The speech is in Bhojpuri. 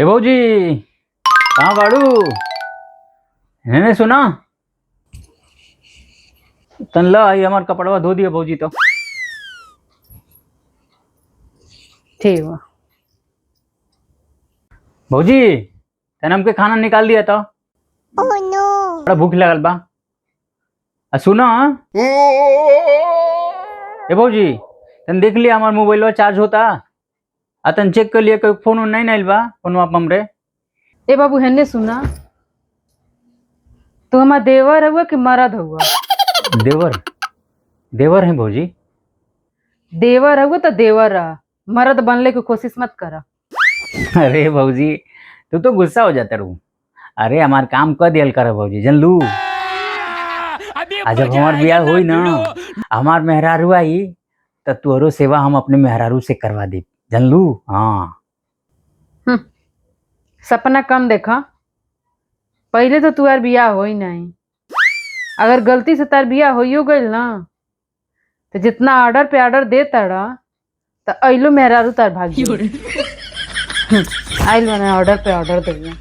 हे भाऊजी कहाँ बाड़ू? मैंने सुना तन ला आई हमार कपड़वा धो दिया भाऊजी तो ठीक बा। भाऊजी तन हमके खाना निकाल दिया था। बड़ा भूख लगल बा। सुना ए भाऊजी तन देख लिया हमार मोबाइल चार्ज होता तन चेक कर लिया कोई फोन नहीं नाइल बा फोनवा पे हमरे। ए बाबू हेने सुना, तू हमार देवर हुआ कि मरद हुआ? देवर देवर है भाऊजी। देवर हुआ तो देवर रहा, मर्द बनने की कोशिश मत करा। अरे भाऊजी तू तो गुस्सा हो जाता रू। अरे हमार काम कर दियल कर भाऊजी जन लू। आज जब हमार ब्याह हुई ना हमार मेहरारू आई तो तोरो सेवा हम अपने मेहरारू से करवा दी जन लू। हाँ सपना कम देखा, पहले तो तू यार बियाह हो ही नहीं। अगर गलती से तार बियाह हो गई ना तो जितना ऑर्डर पे ऑर्डर दे तारा तो अइलो मेहरारू तार भागी। आइल मैंने ऑर्डर पे ऑर्डर दे।